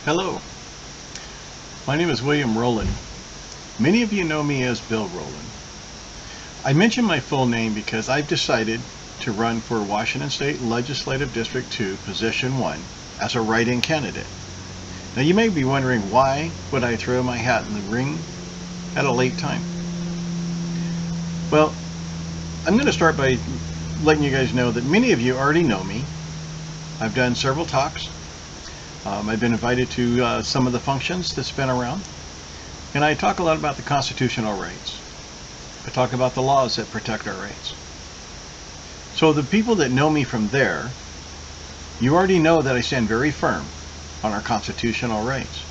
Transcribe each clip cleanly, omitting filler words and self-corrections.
Hello, my name is William Rowland. Many of you know me as Bill Rowland. I mention my full name because I've decided to run for Washington State Legislative District 2, Position 1 as a write-in candidate. Now you may be wondering, why would I throw my hat in the ring at a late time? Well, I'm going to start by letting you guys know that many of you already know me. I've done several talks. I've been invited to some of the functions that's been around, and I talk a lot about the constitutional rights. I talk about the laws that protect our rights. So the people that know me from there, you already know that I stand very firm on our constitutional rights.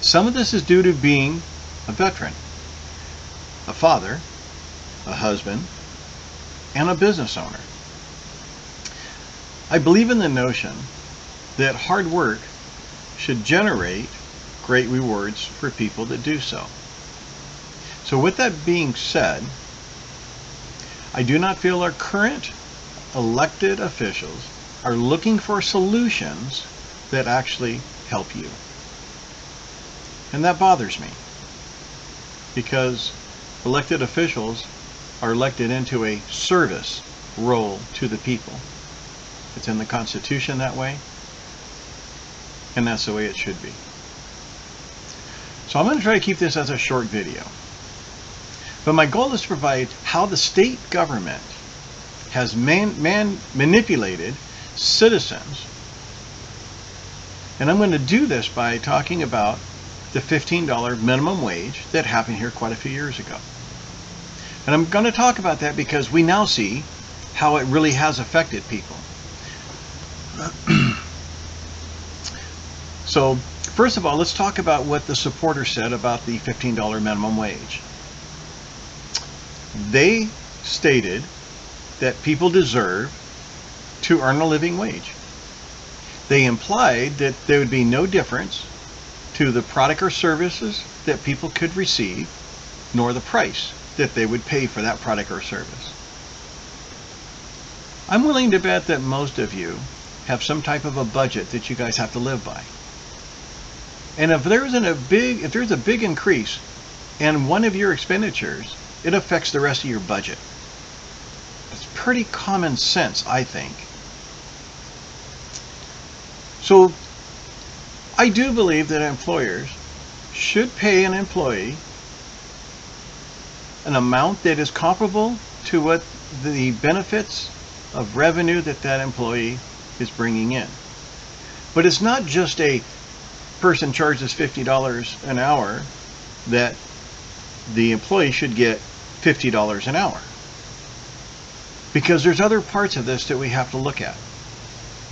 Some of this is due to being a veteran, a father, a husband, and a business owner. I believe in the notion that hard work should generate great rewards for people that do so. So with that being said, I do not feel our current elected officials are looking for solutions that actually help you. And that bothers me, because elected officials are elected into a service role to the people. It's in the Constitution that way, and that's the way it should be. So I'm going to try to keep this as a short video. But my goal is to provide how the state government has manipulated citizens. And I'm going to do this by talking about the $15 minimum wage that happened here quite a few years ago. And I'm going to talk about that because we now see how it really has affected people. So, first of all, let's talk about what the supporters said about the $15 minimum wage. They stated that people deserve to earn a living wage. They implied that there would be no difference to the product or services that people could receive, nor the price that they would pay for that product or service. I'm willing to bet that most of you have some type of a budget that you guys have to live by. And if there's a big increase in one of your expenditures, it affects the rest of your budget. It's pretty common sense, I think. So I do believe that employers should pay an employee an amount that is comparable to what the benefits of revenue that employee is bringing in. But it's not just a person charges $50 an hour that the employee should get $50 an hour, because there's other parts of this that we have to look at.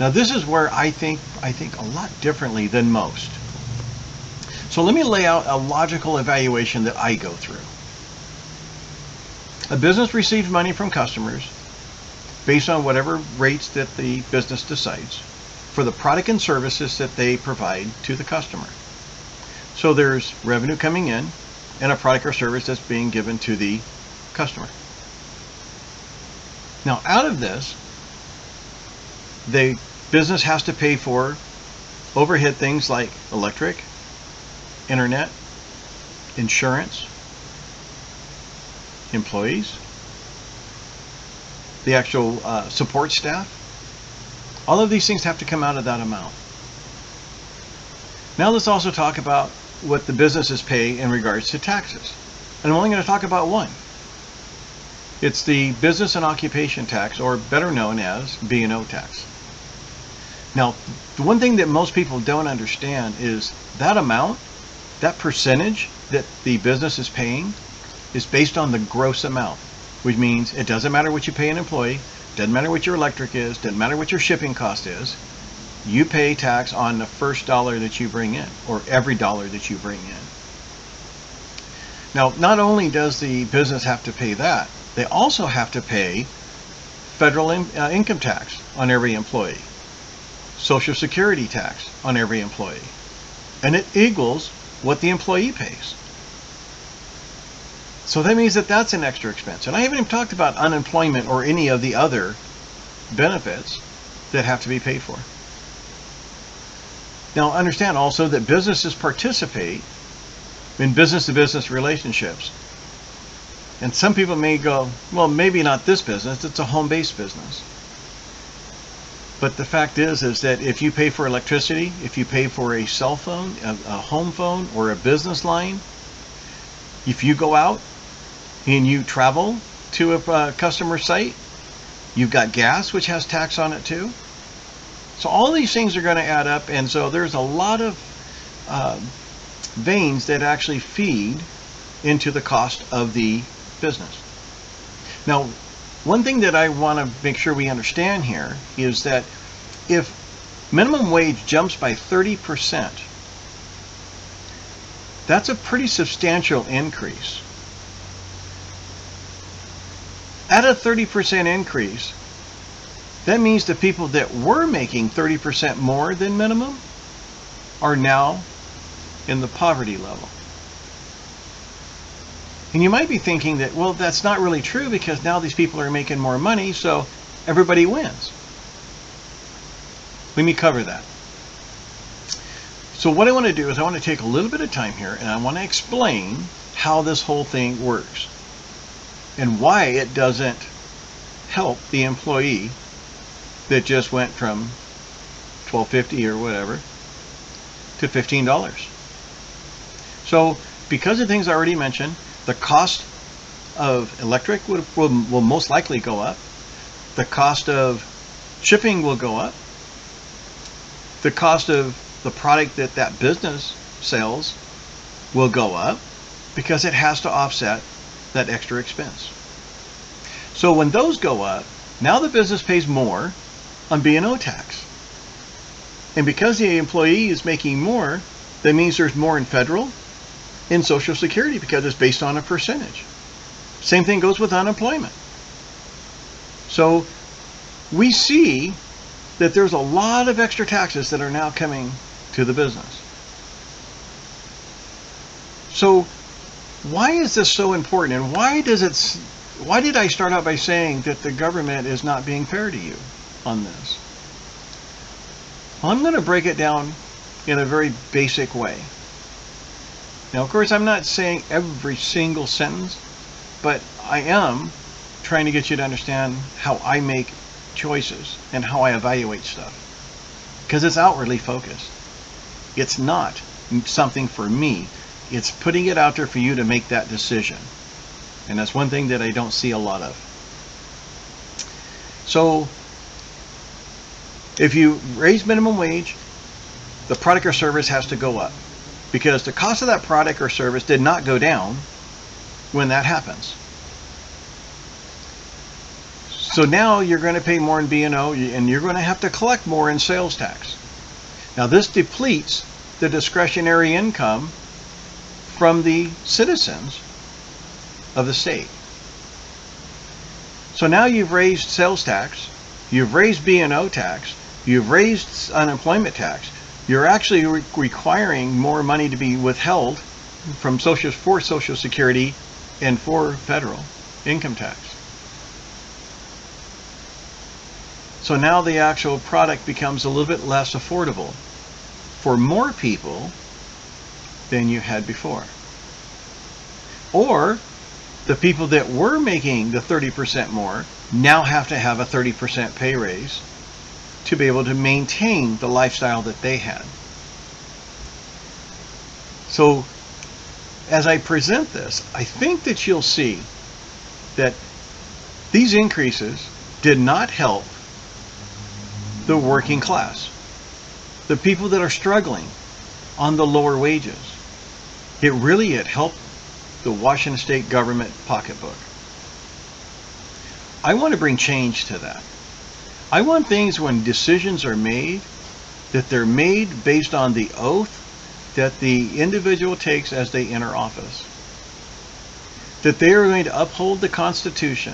Now this is where I think a lot differently than most. So let me lay out a logical evaluation that I go through. A business receives money from customers based on whatever rates that the business decides for the product and services that they provide to the customer. So there's revenue coming in and a product or service that's being given to the customer. Now out of this, the business has to pay for overhead things like electric, internet, insurance, employees, the actual support staff. All of these things have to come out of that amount. Now let's also talk about what the businesses pay in regards to taxes. And I'm only going to talk about one. It's the business and occupation tax, or better known as B&O tax. Now, the one thing that most people don't understand is that amount, that percentage that the business is paying, is based on the gross amount, which means it doesn't matter what you pay an employee, doesn't matter what your electric is, doesn't matter what your shipping cost is. You pay tax on the first dollar that you bring in, or every dollar that you bring in. Now, not only does the business have to pay that, they also have to pay federal income tax on every employee, Social Security tax on every employee, and it equals what the employee pays. So that means that that's an extra expense. And I haven't even talked about unemployment or any of the other benefits that have to be paid for. Now understand also that businesses participate in business-to-business relationships. And some people may go, well, maybe not this business, it's a home-based business. But the fact is that if you pay for electricity, if you pay for a cell phone, a home phone, or a business line, if you go out and you travel to a customer site, you've got gas, which has tax on it too. So all these things are going to add up, and so there's a lot of veins that actually feed into the cost of the business. Now, one thing that I want to make sure we understand here is that if minimum wage jumps by 30%, that's a pretty substantial increase. At a 30% increase, that means the people that were making 30% more than minimum are now in the poverty level. And you might be thinking that, well, that's not really true because now these people are making more money, so everybody wins. Let me cover that. So what I want to do is I want to take a little bit of time here and I want to explain how this whole thing works and why it doesn't help the employee that just went from $12.50 or whatever to $15. So because of things I already mentioned, the cost of electric will most likely go up. The cost of shipping will go up. The cost of the product that business sells will go up because it has to offset that extra expense. So when those go up, now the business pays more on B&O tax. And because the employee is making more, that means there's more in federal and Social Security because it's based on a percentage. Same thing goes with unemployment. So we see that there's a lot of extra taxes that are now coming to the business. So why is this so important, and why did I start out by saying that the government is not being fair to you on this? Well, I'm going to break it down in a very basic way. Now, of course, I'm not saying every single sentence, but I am trying to get you to understand how I make choices and how I evaluate stuff. Because it's outwardly focused. It's not something for me. It's putting it out there for you to make that decision. And that's one thing that I don't see a lot of. So, if you raise minimum wage, the product or service has to go up. Because the cost of that product or service did not go down when that happens. So now you're going to pay more in B&O and you're going to have to collect more in sales tax. Now this depletes the discretionary income from the citizens of the state. So now you've raised sales tax, you've raised B&O tax, you've raised unemployment tax. You're actually requiring more money to be withheld from for Social Security and for federal income tax. So now the actual product becomes a little bit less affordable for more people than you had before. Or the people that were making the 30% more now have to have a 30% pay raise to be able to maintain the lifestyle that they had. So as I present this, I think that you'll see that these increases did not help the working class, the people that are struggling on the lower wages. It helped the Washington State government pocketbook. I want to bring change to that. I want things when decisions are made, that they're made based on the oath that the individual takes as they enter office. That they are going to uphold the Constitution.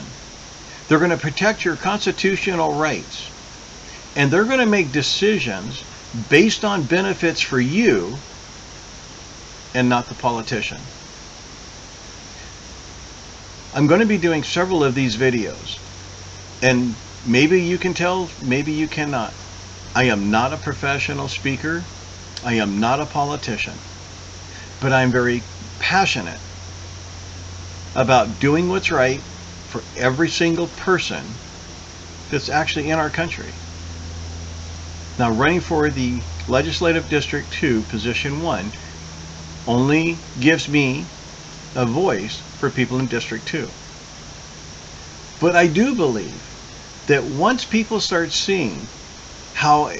They're going to protect your constitutional rights. And they're going to make decisions based on benefits for you and not the politician. I'm going to be doing several of these videos. And maybe you can tell, maybe you cannot. I am not a professional speaker. I am not a politician, but I'm very passionate about doing what's right for every single person that's actually in our country. Now, running for the Legislative District 2, Position 1, only gives me a voice for people in District 2. But I do believe that once people start seeing how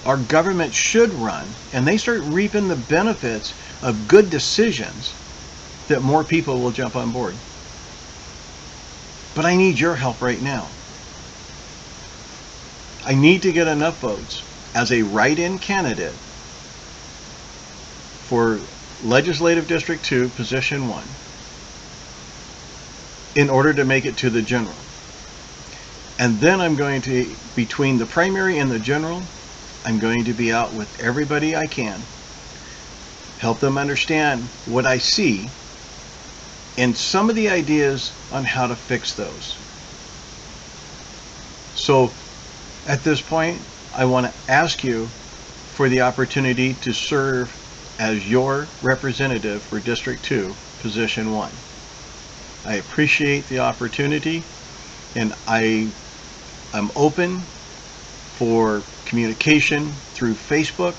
our government should run, and they start reaping the benefits of good decisions, that more people will jump on board. But I need your help right now. I need to get enough votes as a write-in candidate for Legislative District 2, Position 1, in order to make it to the general. And then I'm going to, between the primary and the general, I'm going to be out with everybody I can, help them understand what I see, and some of the ideas on how to fix those. So at this point, I want to ask you for the opportunity to serve as your representative for District 2, Position 1. I appreciate the opportunity, and I'm open for communication through Facebook.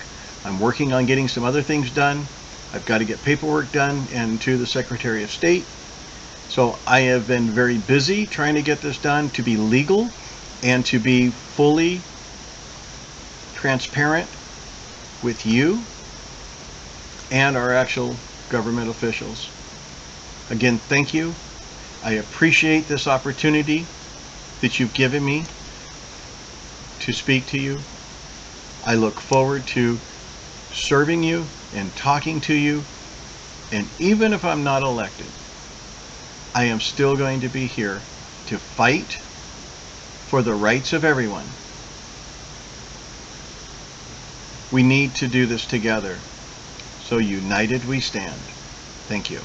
I'm working on getting some other things done. I've got to get paperwork done and to the Secretary of State. So I have been very busy trying to get this done to be legal and to be fully transparent with you and our actual government officials. Again, thank you. I appreciate this opportunity that you've given me to speak to you. I look forward to serving you and talking to you, and even if I'm not elected, I am still going to be here to fight for the rights of everyone. We need to do this together. So united we stand. Thank you.